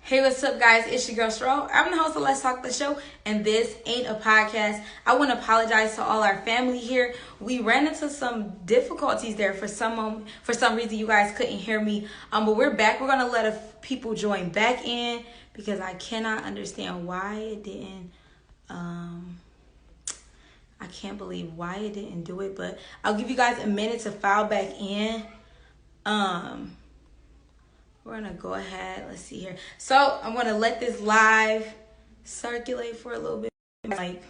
Hey, what's up, guys? It's your girl, Cherrell. I'm the host of Let's Talk the Show, and this ain't a podcast. I want to apologize to all our family here. We ran into some difficulties there for some reason. You guys couldn't hear me, but we're back. We're gonna let people join back in because I cannot understand why it didn't. I can't believe why it didn't do it, but I'll give you guys a minute to file back in. We're gonna go ahead. Let's see here. So I'm gonna let this live circulate for a little bit. Like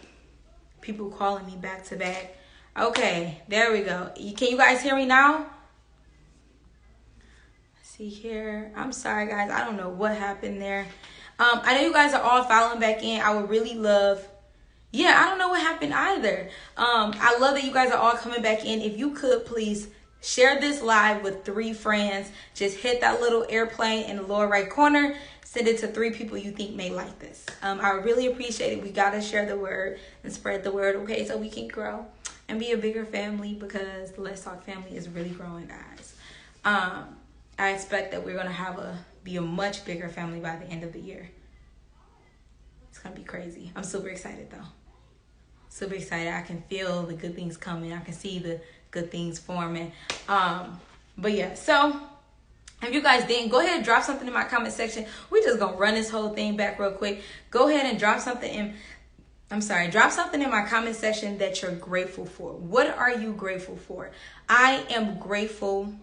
people calling me back to back. Okay, there we go. Can you guys hear me now? Let's see here. I'm sorry, guys. I don't know what happened there. I know you guys are all filing back in. I would really love. Yeah, I don't know what happened either. I love that you guys are all coming back in. If you could, please share this live with 3 friends. Just hit that little airplane in the lower right corner. Send it to 3 people you think may like this. I really appreciate it. We got to share the word and spread the word, okay? So we can grow and be a bigger family because the Let's Talk family is really growing, guys. I expect that we're going to be a much bigger family by the end of the year. It's going to be crazy. I'm super excited, though. Super excited. I can feel the good things coming. I can see the good things forming. But yeah, so if you guys didn't, go ahead and drop something in my comment section. We're just gonna run this whole thing back real quick. Go ahead and drop something in my comment section that you're grateful for. What are you grateful for? I am grateful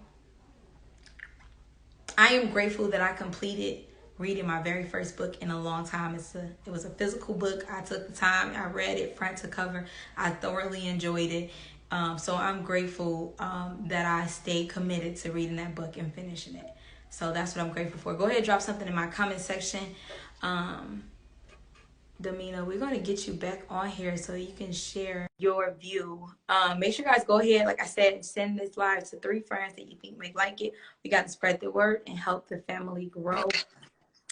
that I completed reading my very first book in a long time. It was a physical book. I took the time. I read it front to cover. I thoroughly enjoyed it. So I'm grateful that I stayed committed to reading that book and finishing it. So that's what I'm grateful for. Go ahead and drop something in my comment section. Damina, we're going to get you back on here so you can share your view. Make sure you guys go ahead, like I said, send this live to 3 friends that you think may like it. We got to spread the word and help the family grow.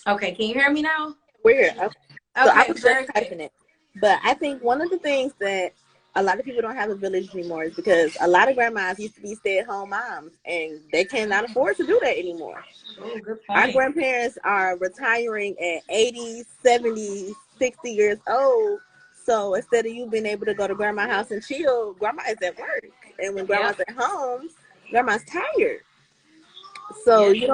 Okay, can you hear me now? Weird. Okay. So I was very just typing it. But I think one of the things that a lot of people don't have a village anymore is because a lot of grandmas used to be stay-at-home moms, and they cannot afford to do that anymore. Oh, good point. Our grandparents are retiring at 80, 70, 60 years old. So instead of you being able to go to grandma's house and chill, grandma is at work. And when grandma's at home, grandma's tired. So you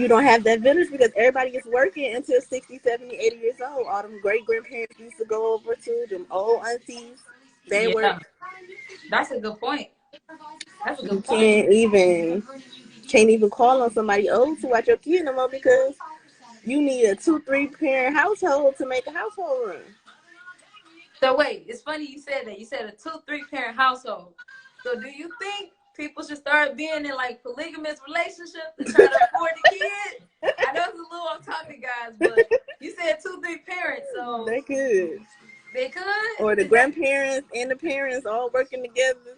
don't have that village because everybody is working until 60, 70, 80 years old. All them great grandparents used to go over to them old aunties. They work. That's a good point. That's a good point. Can't even call on somebody old to watch your kid no more because you need a 2-3 parent household to make a household run. So wait, it's funny you said that. You said a 2-3 parent household. So do you think people should start being in like polygamous relationships to try to afford the kids? I know it's a little off topic, guys, but you said 2-3 parents, so they could. They could? Or the grandparents and the parents all working together.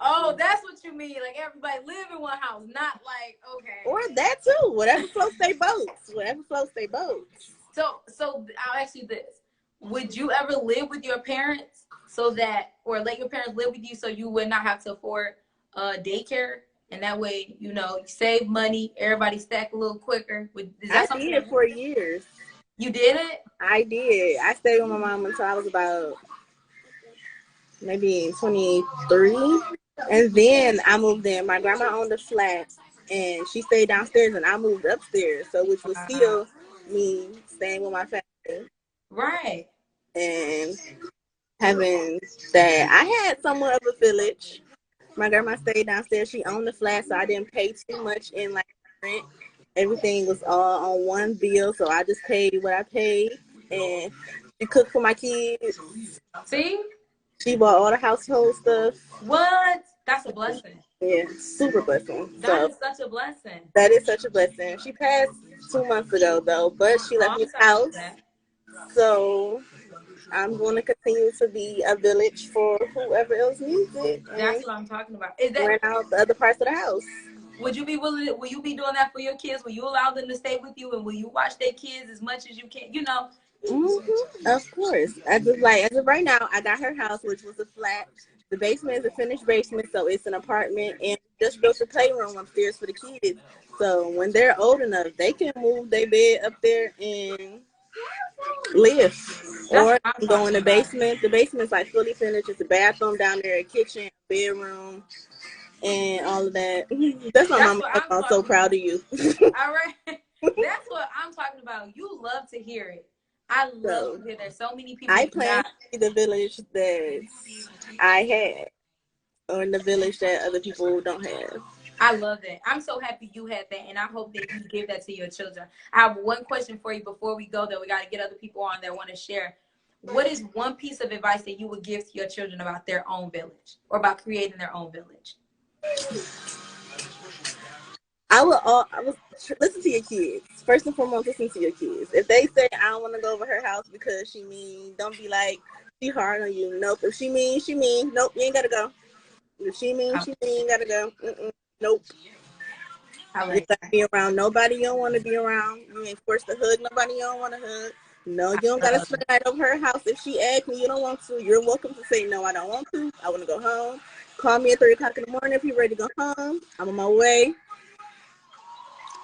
Oh, that's what you mean. Like everybody live in one house, not like, okay. Or that too. Whatever floats their boats. Whatever floats their boats. So I'll ask you this. Would you ever live with your parents or let your parents live with you so you would not have to afford daycare? And that way, you save money, everybody stack a little quicker. I did it for years. You did it? I did. I stayed with my mom until I was about maybe 23. And then I moved in. My grandma owned a flat, and she stayed downstairs, and I moved upstairs. So, which was still me staying with my family. Right. And having that, I had somewhat of a village. My grandma stayed downstairs. She owned the flat, so I didn't pay too much in like rent. Everything was all on one bill, so I just paid what I paid, and she cooked for my kids. See? She bought all the household stuff. What? That's a blessing. Yeah, super blessing. That is such a blessing. That is such a blessing. She passed 2 months ago, though, but she left me the house. So I'm going to continue to be a village for whoever else needs it. That's what I'm talking about. Is that rent out the other parts of the house? Will you be doing that for your kids? Will you allow them to stay with you, and will you watch their kids as much as you can? Mm-hmm. Of course. As of right now, I got her house, which was a flat. The basement is a finished basement, so it's an apartment and just built a playroom upstairs for the kids. So when they're old enough, they can move their bed up there and live. That's Or what I'm go in talking the about. basement. The basement's like fully finished. It's a bathroom down there, a kitchen, bedroom, and all of that. That's what my That's mom what was. I'm I'm so talking proud about. of you. All right. That's what I'm talking about. You love to hear it. I love So to hear that. So many people I do plan not. to be the village that I had, or in the village that other people don't have. I love that. I'm so happy you had that, and I hope that you give that to your children. I have one question for you before we go, though. We got to get other people on that want to share. What is one piece of advice that you would give to your children about their own village or about creating their own village? I will listen to your kids. First and foremost, listen to your kids. If they say I don't want to go over her house because she mean, don't be like she hard on you. Nope. If she mean, she mean. Nope. You ain't gotta go. If she mean, she mean. You gotta go. Nope. I You like gotta that. be around nobody you don't want to be around. You ain't forced to hug nobody you don't want to hug. No, you don't gotta Love spend the night over her house. If she asks and you don't want to, you're welcome to say no. I don't want to. I want to go home. Call me at 3 o'clock in the morning if you're ready to go home. I'm on my way.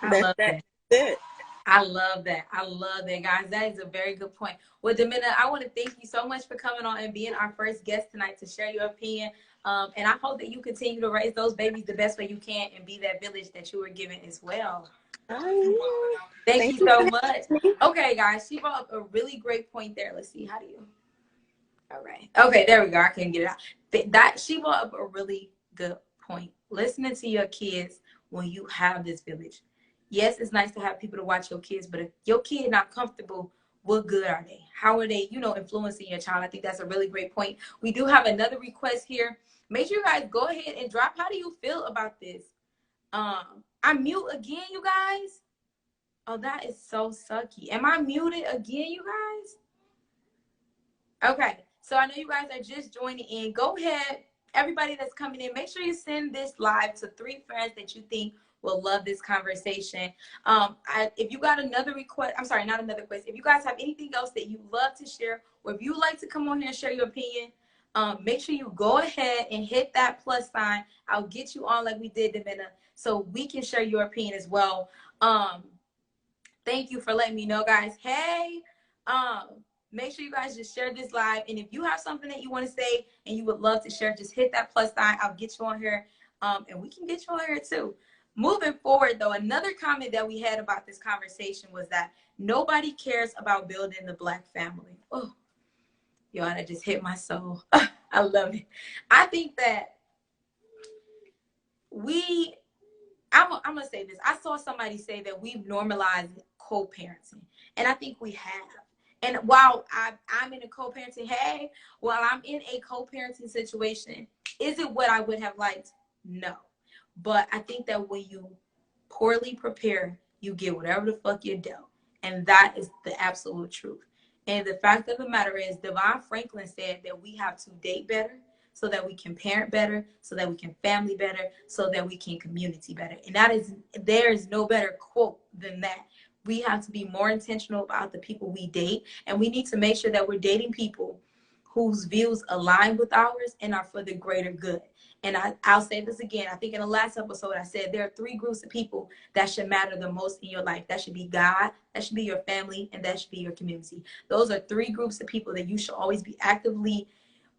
I That's love that. that. That's it. I love that. I love that, guys. That is a very good point. Well, Domina, I want to thank you so much for coming on and being our first guest tonight to share your opinion. And I hope that you continue to raise those babies the best way you can and be that village that you were given as well. Thank Thank you you so for much. having me. Okay, guys, she brought up a really great point there. Let's see. How do you? All right. Okay, there we go. I can get it out. That she brought up a really good point. Listening to your kids when you have this village. Yes, it's nice to have people to watch your kids, but if your kid not comfortable, what good are they? How are they, influencing your child? I think that's a really great point. We do have another request here. Make sure you guys go ahead and drop. How do you feel about this? I'm mute again, you guys. Oh, that is so sucky. Am I muted again, you guys? Okay, so I know you guys are just joining in. Go ahead, everybody that's coming in, make sure you send this live to 3 friends that you think will love this conversation. If you got another request, I'm sorry, not another request. If you guys have anything else that you love to share, or if you like to come on here and share your opinion, make sure you go ahead and hit that plus sign. I'll get you on like we did, Domina, so we can share your opinion as well. Thank you for letting me know, guys. Hey, make sure you guys just share this live. And if you have something that you want to say and you would love to share, just hit that plus sign. I'll get you on here. And we can get you on here too. Moving forward, though, another comment that we had about this conversation was that nobody cares about building the Black family. Oh, y'all, that just hit my soul. I love it. I think that I'm going to say this. I saw somebody say that we've normalized co-parenting, and I think we have. And while I'm in a co-parenting, while I'm in a co-parenting situation, is it what I would have liked? No. But I think that when you poorly prepare, you get whatever the fuck you're dealt. And that is the absolute truth. And the fact of the matter is, Devon Franklin said that we have to date better so that we can parent better, so that we can family better, so that we can community better. And there is no better quote than that. We have to be more intentional about the people we date, and we need to make sure that we're dating people whose views align with ours and are for the greater good. And I'll say this again. I think in the last episode, I said there are 3 groups of people that should matter the most in your life. That should be God, that should be your family, and that should be your community. Those are 3 groups of people that you should always be actively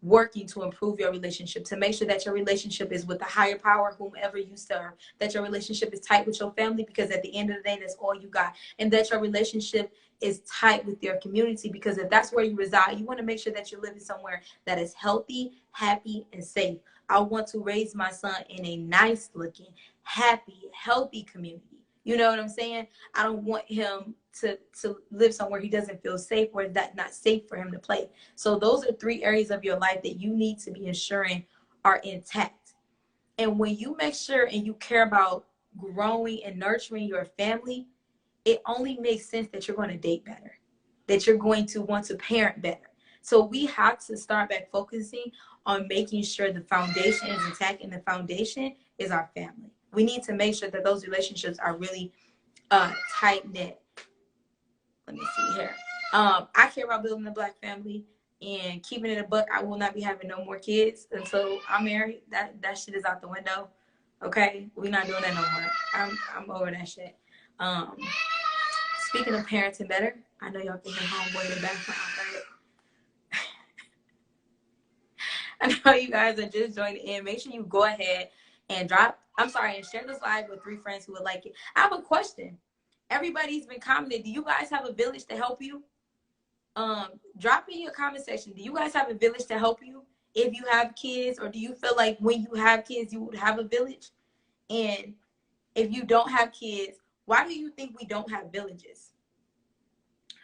working to improve your relationship, to make sure that your relationship is with the higher power, whomever you serve, that your relationship is tight with your family, because at the end of the day, that's all you got, and that your relationship is tight with your community, because if that's where you reside, you want to make sure that you're living somewhere that is healthy, happy, and safe. I want to raise my son in a nice looking, happy, healthy community. You know what I'm saying? I don't want him to live somewhere he doesn't feel safe, or that not safe for him to play. So those are 3 areas of your life that you need to be ensuring are intact. And when you make sure and you care about growing and nurturing your family, it only makes sense that you're going to date better, that you're going to want to parent better. So we have to start back focusing on making sure the foundation is intact, and the foundation is our family. We need to make sure that those relationships are really tight knit. Let me see here. I care about building a Black family and keeping it a buck. I will not be having no more kids until I'm married. That shit is out the window. Okay, we're not doing that no more. I'm over that shit. Um, Speaking of parenting better, I know y'all can hear homeboy in the background, right? I know you guys are just joining in. Make sure you go ahead and and share this live with 3 friends who would like it. I have a question. Everybody's been commenting. Do you guys have a village to help you? Drop in your comment section. Do you guys have a village to help you if you have kids, or do you feel like when you have kids you would have a village? And if you don't have kids, why do you think we don't have villages?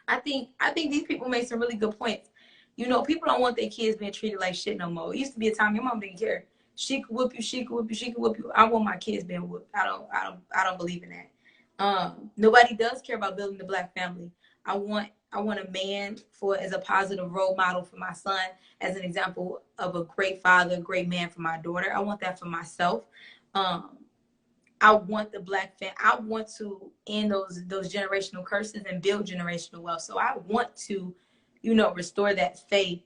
I think these people make some really good points. You know, people don't want their kids being treated like shit no more. It used to be a time your mom didn't care. She could whoop you, she could whoop you, she could whoop you. I want my kids being whooped. I don't believe in that. Nobody does care about building the black family. I want a man for as a positive role model for my son, as an example of a great father, great man for my daughter. I want that for myself. I want the black family. I want to end those generational curses and build generational wealth. So I want to, you know, restore that faith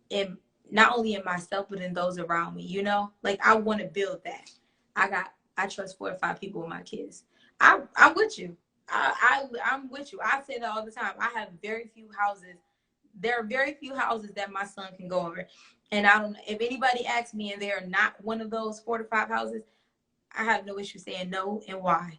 in not only in myself but in those around me. You know, like I want to build that. I trust 4 or 5 people with my kids. I'm with you. I'm with you. I say that all the time. I have very few houses. There are very few houses that my son can go over, and I don't. If anybody asks me and they are not one of those 4 to 5 houses, I have no issue saying no and why.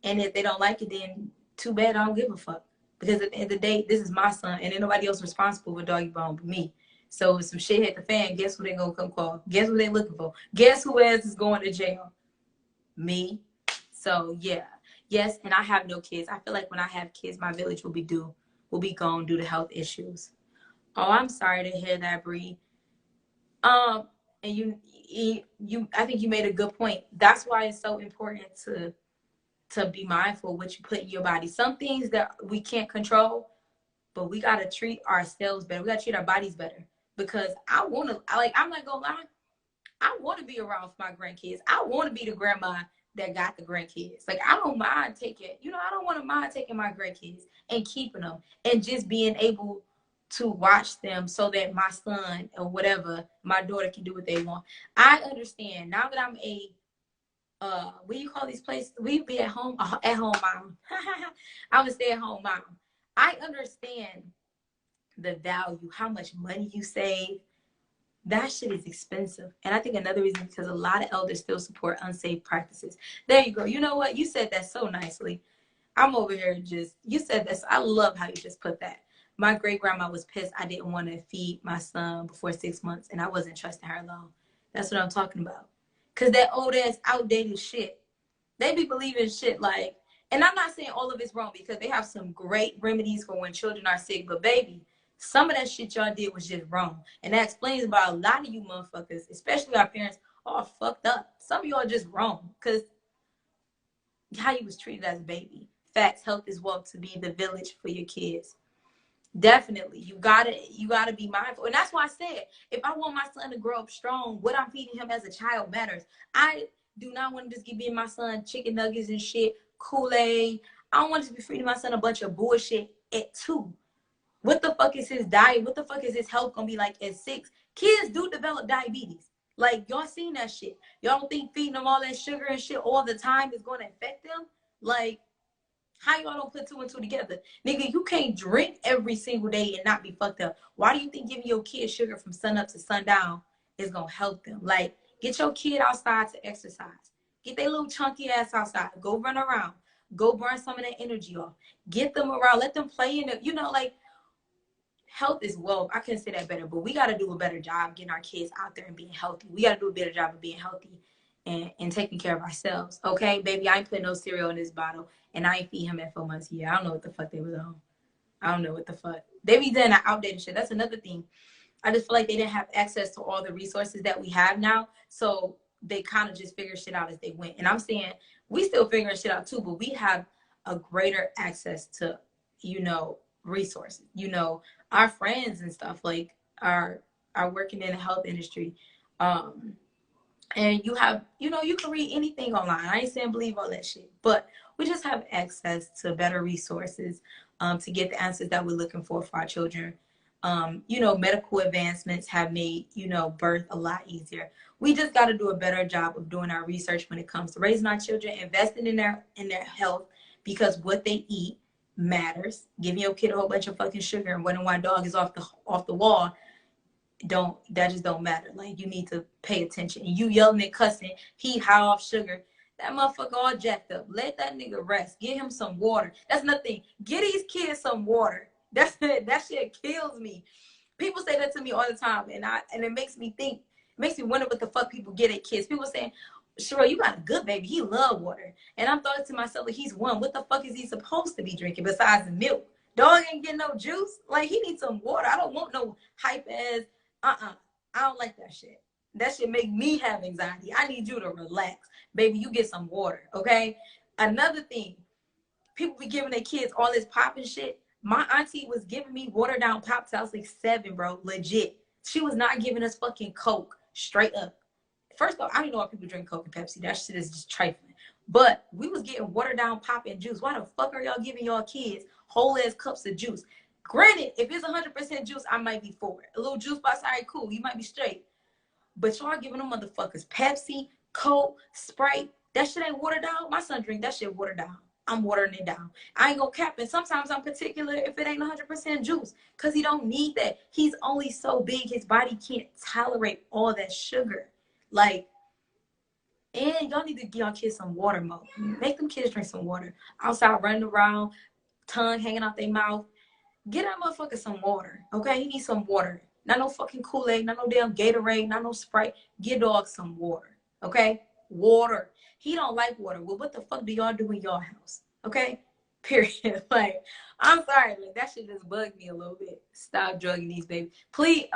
And if they don't like it, then too bad. I don't give a fuck. Because at the end of the day, this is my son, and ain't nobody else responsible for doggy bone but me. So if some shit hit the fan, guess who they gonna come call? Guess what they looking for? Guess who else is going to jail? Me. So yeah. Yes, and I have no kids. I feel like when I have kids, my village will be gone due to health issues. Oh, I'm sorry to hear that, Bree. And you I think you made a good point. That's why it's so important to be mindful of what you put in your body. Some things that we can't control, but we gotta treat ourselves better. We gotta treat our bodies better. Because I'm not gonna lie, I wanna be around for my grandkids. I wanna be the grandma that got the grandkids. Like I don't mind taking, I don't want to mind taking my grandkids and keeping them and just being able to watch them so that my son or whatever, my daughter can do what they want. I understand now that I'm a what do you call these places? We be at home mom. I'm a stay-at-home mom. I understand the value, how much money you save. That shit is expensive. And I think another reason is because a lot of elders still support unsafe practices. There you go. You know what? You said that so nicely. I'm over here you said this. I love how you just put that. My great grandma was pissed I didn't want to feed my son before 6 months and I wasn't trusting her alone. That's what I'm talking about. Because that old ass outdated shit. They be believing shit like, and I'm not saying all of it's wrong because they have some great remedies for when children are sick, but baby, some of that shit y'all did was just wrong. And that explains about a lot of you motherfuckers, especially our parents, are fucked up. Some of y'all are just wrong because how you was treated as a baby. Facts, health is wealth to be the village for your kids. Definitely. You gotta be mindful. And that's why I said, if I want my son to grow up strong, what I'm feeding him as a child matters. I do not want to just give my son chicken nuggets and shit, Kool-Aid. I don't want to be feeding my son a bunch of bullshit at 2. What the fuck is his diet? What the fuck is his health gonna be like at 6? Kids do develop diabetes. Like, y'all seen that shit. Y'all don't think feeding them all that sugar and shit all the time is gonna affect them? Like, how y'all don't put 2 and 2 together? Nigga, you can't drink every single day and not be fucked up. Why do you think giving your kid sugar from sun up to sundown is gonna help them? Like, get your kid outside to exercise. Get their little chunky ass outside. Go run around. Go burn some of that energy off. Get them around. Let them play in it. Like, health is wealth. I couldn't say that better, but we got to do a better job getting our kids out there and being healthy. We got to do a better job of being healthy and taking care of ourselves. Okay, baby, I ain't putting no cereal in this bottle and I ain't feed him at 4 months. Yeah, I don't know what the fuck they was on. I don't know what the fuck. They be doing that outdated shit. That's another thing. I just feel like they didn't have access to all the resources that we have now. So they kind of just figure shit out as they went. And I'm saying we still figuring shit out too, but we have a greater access to, resources. Our friends and stuff like are working in the health industry. And you have, you can read anything online. I ain't saying believe all that shit, but we just have access to better resources to get the answers that we're looking for our children. Medical advancements have made, birth a lot easier. We just got to do a better job of doing our research when it comes to raising our children, investing in their health, because what they eat matters. Giving your kid a whole bunch of fucking sugar and wondering why dog is off the wall, that just don't matter. Like, you need to pay attention. And you yelling and cussing, he high off sugar. That motherfucker all jacked up. Let that nigga rest. Give him some water. That's nothing. Get these kids some water. That shit kills me. People say that to me all the time, and it makes me think, makes me wonder what the fuck people get at kids. People saying, Cherrell, you got a good baby. He love water. And I'm thought to myself, like, he's one. What the fuck is he supposed to be drinking besides the milk? Dog ain't getting no juice. Like, he needs some water. I don't want no hype ass. I don't like that shit. That shit make me have anxiety. I need you to relax. Baby, you get some water, okay? Another thing, people be giving their kids all this pop and shit. My auntie was giving me watered down pop till I was like 7, bro. Legit. She was not giving us fucking Coke. Straight up. First off, I don't know why people drink Coke and Pepsi. That shit is just trifling. But we was getting watered down pop and juice. Why the fuck are y'all giving y'all kids whole ass cups of juice? Granted, if it's 100% juice, I might be for it. A little juice box, all right, cool. You might be straight. But y'all giving them motherfuckers Pepsi, Coke, Sprite. That shit ain't watered down. My son drink that shit watered down. I'm watering it down. I ain't gonna cap it. Sometimes I'm particular if it ain't 100% juice, because he don't need that. He's only so big. His body can't tolerate all that sugar. Like, and y'all need to give y'all kids some water, Mo. Make them kids drink some water. Outside running around, tongue hanging out their mouth. Get that motherfucker some water, okay? He needs some water. Not no fucking Kool-Aid, not no damn Gatorade, not no Sprite. Get dog some water, okay? Water. He don't like water. Well, what the fuck do y'all do in your house, okay? Period. Like, I'm sorry, like, that shit just bugged me a little bit. Stop drugging these babies. Please,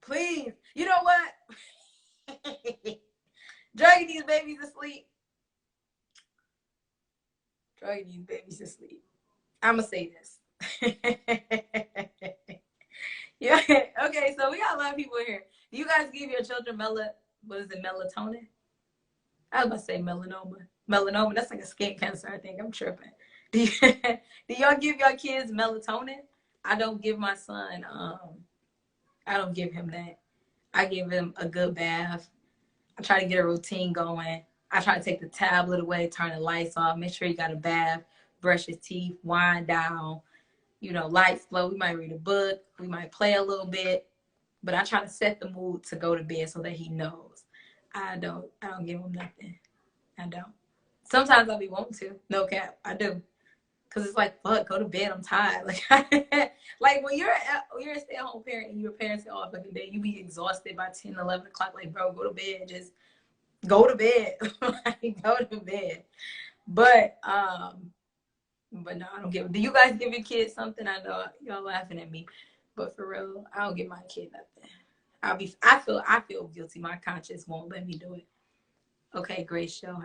please. You know what? Drugging these babies to sleep. Drugging these babies to sleep. I'm gonna say this. Yeah. Okay, so we got a lot of people here. Do you guys give your children melatonin? I was about to say melanoma. Melanoma, that's like a skin cancer, I think. I'm tripping. Do y'all give your kids melatonin? I don't give my son, I don't give him that. I give him a good bath. I try to get a routine going. I try to take the tablet away, turn the lights off, make sure he got a bath, brush his teeth, wind down. You know, lights low. We might read a book. We might play a little bit. But I try to set the mood to go to bed so that he knows. I don't give him nothing. I don't. Sometimes I be wanting to. No cap. I do. Because it's like, fuck, go to bed. I'm tired. Like, like when you're a stay-at-home parent and your parents say, oh, fucking day, you be exhausted by 10, 11 o'clock. Like, bro, go to bed. Just go to bed. Like, go to bed. But no, I don't give. Do you guys give your kids something? I know y'all laughing at me, but for real, I don't give my kid nothing. I feel guilty. My conscience won't let me do it. Okay, great show.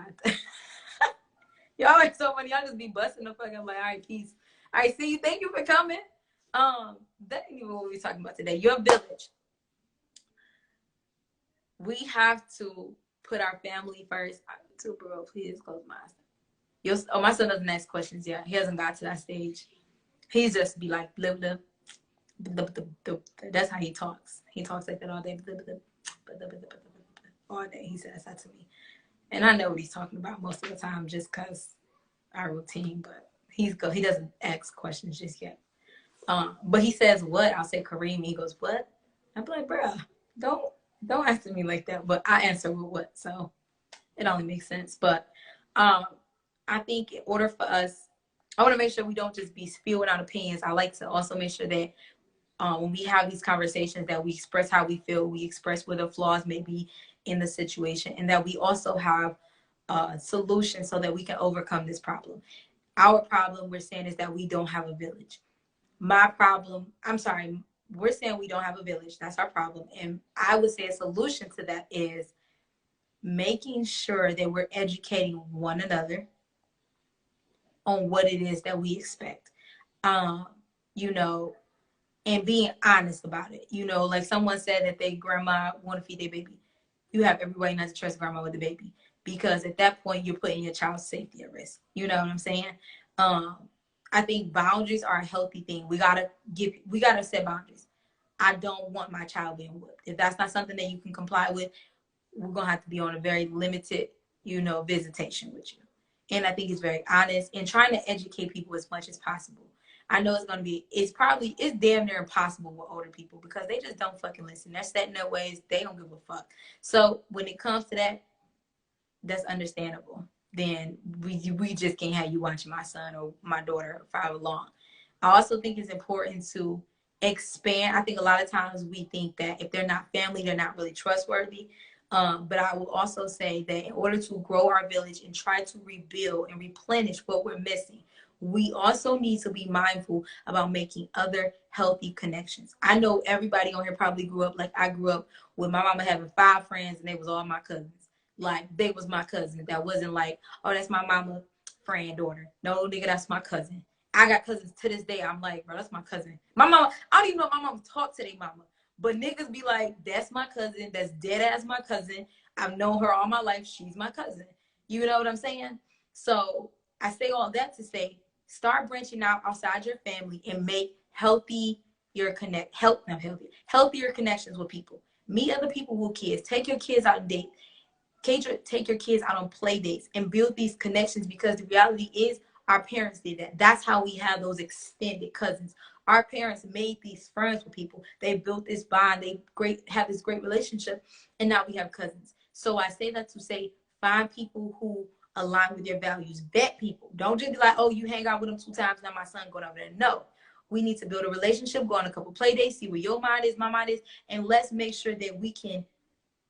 Y'all are so funny. Y'all just be busting the fuck. I'm like, all right, peace. All right, see you. Thank you for coming. That ain't even what we're talking about today. Your village. We have to put our family first. Bro, please close my eyes. My son doesn't ask questions yet. He hasn't got to that stage. He's just be like, blah, blah, blah, blah, blah. That's how he talks. He talks like that all day. Blah, blah, blah, blah, blah, blah, blah, blah. All day he says that to me. And I know what he's talking about most of the time just because our routine, but he doesn't ask questions just yet. But he says what? I'll say Kareem. He goes, what? I'm like, bruh, don't answer me like that. But I answer with what, so it only makes sense. But I think in order for us, I want to make sure we don't just be spewing out opinions. I like to also make sure that when we have these conversations that we express how we feel, we express where the flaws may be in the situation, and that we also have solutions so that we can overcome this problem. Our problem, we're saying, is that we don't have a village. My problem, we're saying we don't have a village. That's our problem. And I would say a solution to that is making sure that we're educating one another on what it is that we expect, you know, and being honest about it. You know, like someone said that their grandma want to feed their baby. You have every right not to trust grandma with the baby, because at that point you're putting your child's safety at risk. You know what I'm saying? I think boundaries are a healthy thing. We gotta set boundaries. I don't want my child being whipped. If that's not something that you can comply with, we're going to have to be on a very limited, visitation with you. And I think it's very honest and trying to educate people as much as possible. I know it's damn near impossible with older people because they just don't fucking listen. They're set in their ways. They don't give a fuck. So when it comes to that, that's understandable. Then we just can't have you watching my son or my daughter for however long. I also think it's important to expand. I think a lot of times we think that if they're not family, they're not really trustworthy. But I will also say that in order to grow our village and try to rebuild and replenish what we're missing, we also need to be mindful about making other healthy connections. I know everybody on here probably grew up like I grew up with my mama having 5 friends and they was all my cousins. Like they was my cousin. That wasn't like, oh, that's my mama friend daughter. No, nigga, that's my cousin. I got cousins to this day. I'm like, bro, that's my cousin. My mama, I don't even know if my mama talk to their mama. But niggas be like, that's my cousin. That's dead ass my cousin. I've known her all my life. She's my cousin. You know what I'm saying? So I say all that to say, start branching out outside your family and make healthier connections with people. Meet other people with kids. Take your kids out and date. Take your kids out on play dates and build these connections, because the reality is our parents did that. That's how we have those extended cousins. Our parents made these friends with people. They built this bond. They have this great relationship, and now we have cousins. So I say that to say, find people who align with your values. Vet people. Don't just be like, oh, you hang out with them 2 times, now my son going over there. No. We need to build a relationship, go on a couple play dates, see where your mind is, my mind is, and let's make sure that we can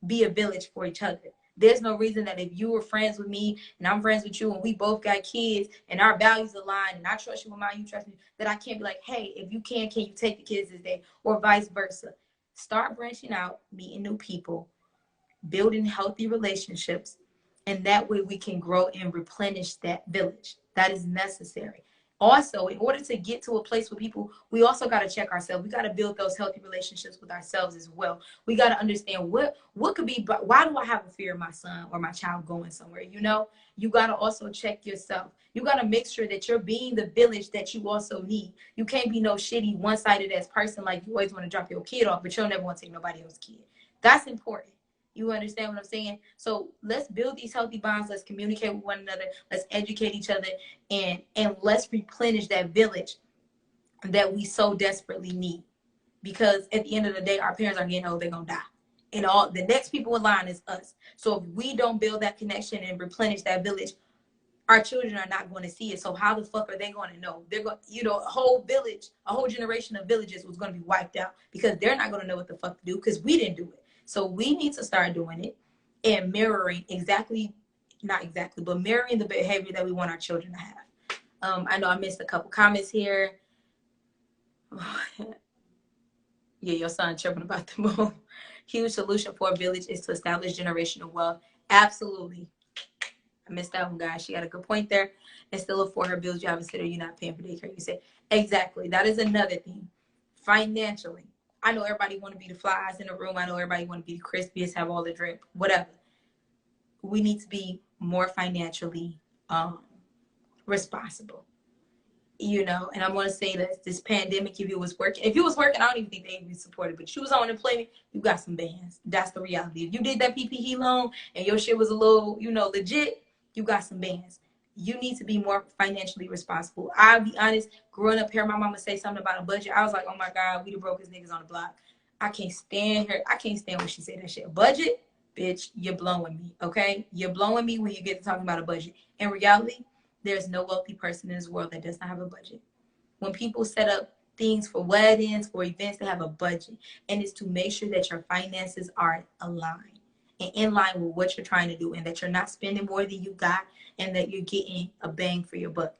be a village for each other. There's no reason that if you were friends with me and I'm friends with you and we both got kids and our values align and I trust you with mine, you trust me, that I can't be like, hey, if you can you take the kids this day, or vice versa. Start branching out, meeting new people, building healthy relationships, and that way we can grow and replenish that village. That is necessary. Also, in order to get to a place with people, we also got to check ourselves. We got to build those healthy relationships with ourselves as well. We got to understand what could be, but why do I have a fear of my son or my child going somewhere? You got to also check yourself. You got to make sure that you're being the village that you also need. You can't be no shitty one-sided ass person, like you always want to drop your kid off, but you'll never want to take nobody else's kid. That's important. You understand what I'm saying? So let's build these healthy bonds. Let's communicate with one another. Let's educate each other, and let's replenish that village that we so desperately need. Because at the end of the day, our parents are getting old. They're going to die. And all the next people in line is us. So if we don't build that connection and replenish that village, our children are not going to see it. So how the fuck are they going to know? They're going, a whole village, a whole generation of villages was going to be wiped out because they're not going to know what the fuck to do because we didn't do it. So we need to start doing it and mirroring but mirroring the behavior that we want our children to have. I know I missed a couple comments here. Yeah, your son chirping about the moon. Huge solution for a village is to establish generational wealth. Absolutely. I missed that one, guys. She had a good point there. And still afford her bills. You haven't said, you're not paying for daycare. You said, exactly. That is another thing. Financially. I know everybody want to be the flies in the room. I know everybody want to be the crispiest, have all the drip, whatever. We need to be more financially responsible. And I'm going to say that this pandemic, if you was working, I don't even think they would be supported, but you was on unemployment, you got some bands. That's the reality. If you did that PPP loan and your shit was a little, legit, you got some bands. You need to be more financially responsible. I'll be honest, growing up here, my mama say something about a budget. I was like, oh my God, we the brokest niggas on the block. I can't stand her. I can't stand when she say that shit. Budget, bitch, you're blowing me, okay? You're blowing me when you get to talking about a budget. In reality, there's no wealthy person in this world that does not have a budget. When people set up things for weddings or events, they have a budget. And it's to make sure that your finances are aligned and in line with what you're trying to do, and that you're not spending more than you got, and that you're getting a bang for your buck.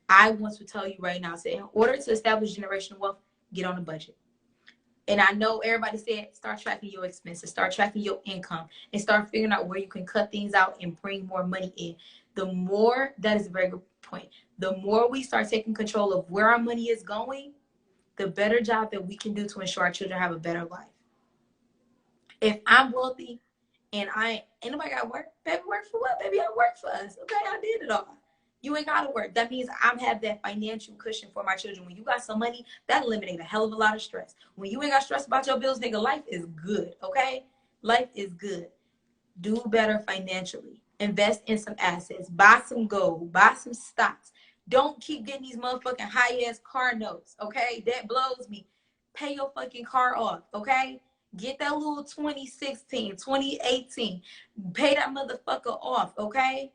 I want to tell you right now, say, in order to establish generational wealth, get on a budget. And I know everybody said, start tracking your expenses, start tracking your income, and start figuring out where you can cut things out and bring more money in. That is a very good point. The more we start taking control of where our money is going, the better job that we can do to ensure our children have a better life. If I'm wealthy and ain't nobody got to work, baby, work for what? Baby, I work for us. Okay, I did it all. You ain't got to work. That means I have that financial cushion for my children. When you got some money, that eliminates a hell of a lot of stress. When you ain't got stress about your bills, nigga, life is good, okay? Life is good. Do better financially. Invest in some assets. Buy some gold. Buy some stocks. Don't keep getting these motherfucking high-ass car notes, okay? That blows me. Pay your fucking car off, okay? Get that little 2016, 2018. Pay that motherfucker off, okay?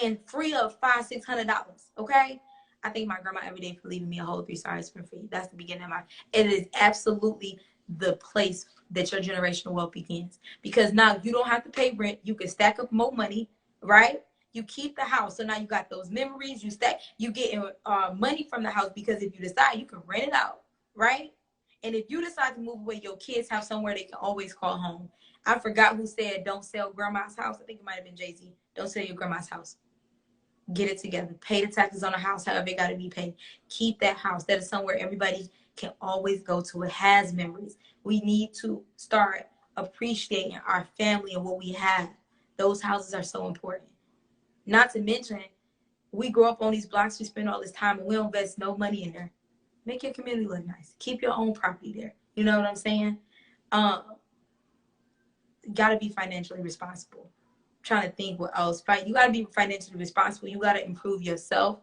And free up $500-$600, okay? I thank my grandma every day for leaving me a whole 3 stars for free. That's the beginning of my. It is absolutely the place that your generational wealth begins, because now you don't have to pay rent. You can stack up more money, right? You keep the house, so now you got those memories. You stack. You get money from the house, because if you decide, you can rent it out, right? And if you decide to move away, your kids have somewhere they can always call home. I forgot who said, "Don't sell grandma's house." I think it might have been Jay-Z. Don't sell your grandma's house. Get it together. Pay the taxes on the house, however it got to be paid. Keep that house. That is somewhere everybody can always go to. It has memories. We need to start appreciating our family and what we have. Those houses are so important. Not to mention, we grow up on these blocks, we spend all this time, and we don't invest no money in there. Make your community look nice. Keep your own property there. You know what I'm saying? Got to be financially responsible. Trying to think what else. You got to be financially responsible. You got to improve yourself.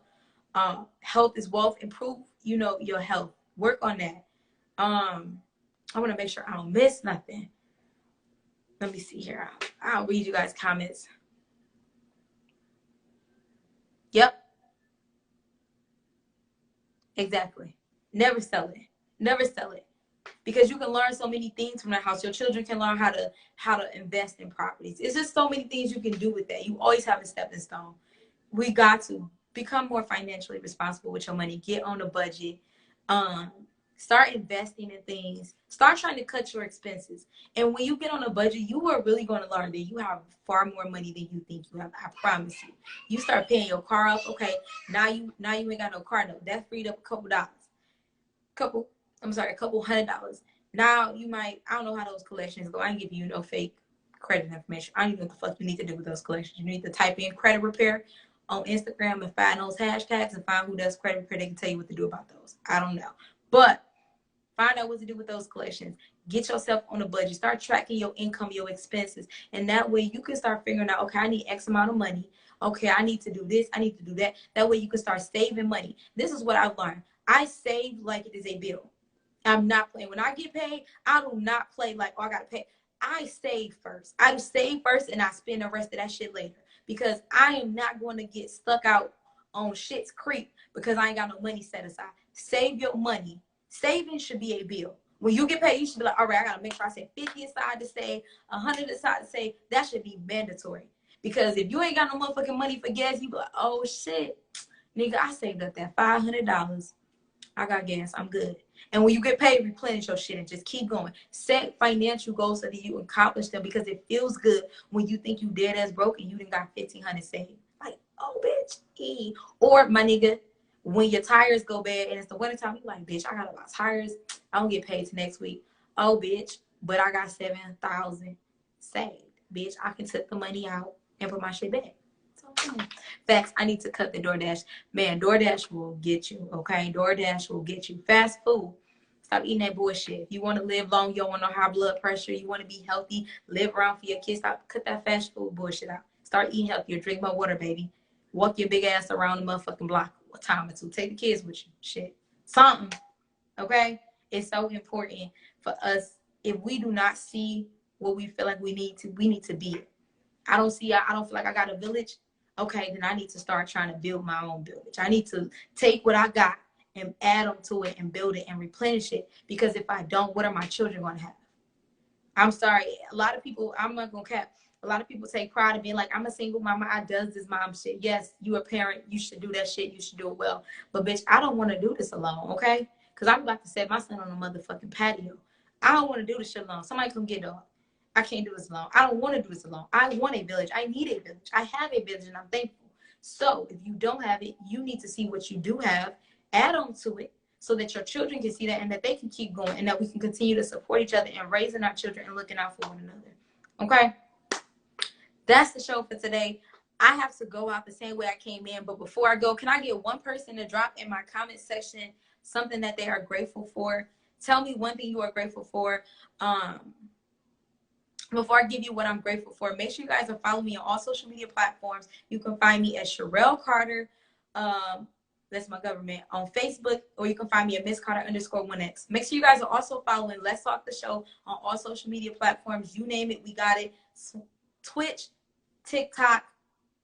Health is wealth. Improve, your health. Work on that. I want to make sure I don't miss nothing. Let me see here. I'll read you guys' comments. Yep. Exactly. Never sell it. Never sell it. Because you can learn so many things from the house. Your children can learn how to invest in properties. It's just so many things you can do with that. You always have a stepping stone. We got to become more financially responsible with your money. Get on a budget. Start investing in things. Start trying to cut your expenses. And when you get on a budget, you are really going to learn that you have far more money than you think you have. I promise you. You start paying your car off. Okay, now you ain't got no car note. That freed up a couple $100. Now you might, I don't know how those collections go. I ain't give you no fake credit information. I don't even know what the fuck you need to do with those collections. You need to type in credit repair on Instagram and find those hashtags and find who does credit repair. They can tell you what to do about those. I don't know. But find out what to do with those collections. Get yourself on a budget. Start tracking your income, your expenses. And that way you can start figuring out, okay, I need X amount of money. Okay, I need to do this. I need to do that. That way you can start saving money. This is what I've learned. I save like it is a bill. I'm not playing. When I get paid, I do not play like, oh, I got to pay. I save first. I save first and I spend the rest of that shit later. Because I am not going to get stuck out on shit's creek because I ain't got no money set aside. Save your money. Saving should be a bill. When you get paid, you should be like, all right, I got to make sure I save 50 aside to save, 100 aside to save. That should be mandatory. Because if you ain't got no motherfucking money for gas, you be like, oh, shit. Nigga, I saved up that $500. I got gas. I'm good. And when you get paid, replenish your shit and just keep going. Set financial goals so that you accomplish them, because it feels good when you think you dead as broke and you done got 1,500 saved. Like, oh, bitch. Or, my nigga, when your tires go bad and it's the wintertime, you like, bitch, I got a lot of tires. I don't get paid till next week. Oh, bitch, but I got 7,000 saved. Bitch, I can take the money out and put my shit back. Facts, I need to cut the DoorDash. Man, DoorDash will get you, okay? DoorDash will get you. Fast food. Stop eating that bullshit. If you want to live long, you don't want no high blood pressure, you want to be healthy, live around for your kids, stop, cut that fast food bullshit out. Start eating healthier. Drink more water, baby. Walk your big ass around the motherfucking block a time or two. Take the kids with you. Shit. Something. Okay? It's so important for us. If we do not see what we feel like we need to be it. I don't feel like I got a village. Okay, then I need to start trying to build my own village. I need to take what I got and add them to it and build it and replenish it. Because if I don't, what are my children going to have? I'm sorry. A lot of people, I'm not going to cap. A lot of people take pride in being like, I'm a single mama. I does this mom shit. Yes, you a parent. You should do that shit. You should do it well. But bitch, I don't want to do this alone, okay? Because I'm about to set my son on a motherfucking patio. I don't want to do this shit alone. Somebody come get dog. I can't do this alone. I don't want to do this alone. I want a village. I need a village. I have a village and I'm thankful. So if you don't have it, you need to see what you do have, add on to it so that your children can see that and that they can keep going and that we can continue to support each other and raising our children and looking out for one another. Okay? That's the show for today. I have to go out the same way I came in. But before I go, can I get one person to drop in my comment section something that they are grateful for? Tell me one thing you are grateful for. before I give you what I'm grateful for, make sure you guys are following me on all social media platforms. You can find me at Cherrell Carter. That's my government on Facebook, or you can find me at Miss Carter _1X. Make sure you guys are also following Let's Talk the Show on all social media platforms. You name it, we got it. Twitch, TikTok,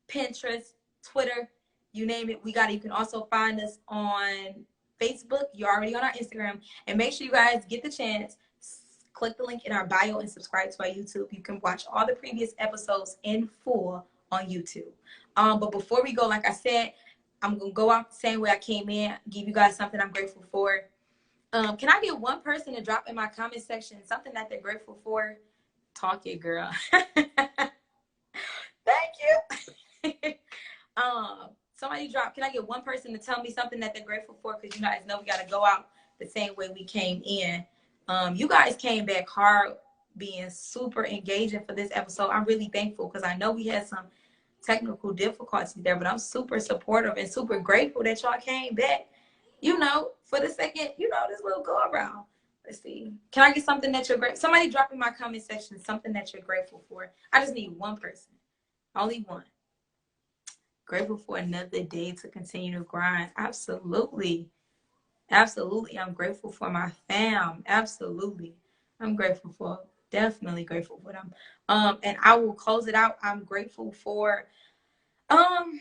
Pinterest, Twitter, you name it, we got it. You can also find us on Facebook. You're already on our Instagram. And make sure you guys get the chance, click the link in our bio and subscribe to our YouTube. You can watch all the previous episodes in full on YouTube. But before we go, like I said, I'm going to go out the same way I came in, give you guys something I'm grateful for. Can I get one person to drop in my comment section something that they're grateful for? Talk it, girl. Thank you. Somebody drop. Can I get one person to tell me something that they're grateful for? Because you guys know we got to go out the same way we came in. You guys came back hard, being super engaging for this episode. I'm really thankful because I know we had some technical difficulties there, but I'm super supportive and super grateful that y'all came back, for the second, this little go around. Let's see. Can I get something that you're grateful? Somebody drop in my comment section something that you're grateful for. I just need one person. Only one. Grateful for another day to continue to grind. Absolutely. Absolutely. I'm grateful for my fam. Absolutely. I'm grateful for, definitely grateful for them. And I will close it out. I'm grateful for, I'm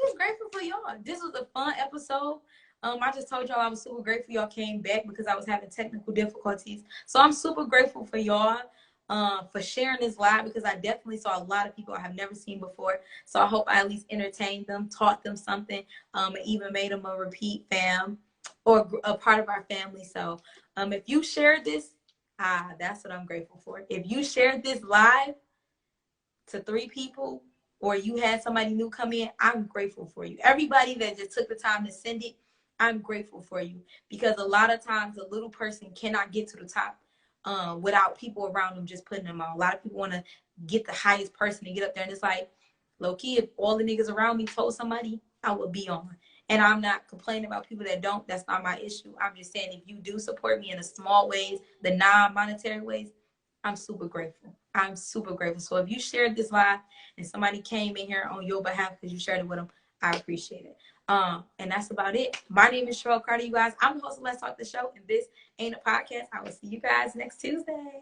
just grateful for y'all. This was a fun episode. I just told y'all I was super grateful y'all came back because I was having technical difficulties. So I'm super grateful for y'all for sharing this live, because I definitely saw a lot of people I have never seen before. So I hope I at least entertained them, taught them something, and even made them a repeat fam or a part of our family. So if you shared this, that's what I'm grateful for. If you shared this live to 3 people, or you had somebody new come in, I'm grateful for you. Everybody that just took the time to send it, I'm grateful for you, because a lot of times a little person cannot get to the top without people around them just putting them on. A lot of people want to get the highest person to get up there, and it's like, low key, if all the niggas around me told somebody, I would be on. And I'm not complaining about people that don't. That's not my issue. I'm just saying, if you do support me in the small ways, the non-monetary ways, I'm super grateful. I'm super grateful. So if you shared this live and somebody came in here on your behalf because you shared it with them, I appreciate it. And that's about it. My name is Cherrell Carter, you guys. I'm the host of Let's Talk the Show, and this ain't a podcast. I will see you guys next Tuesday.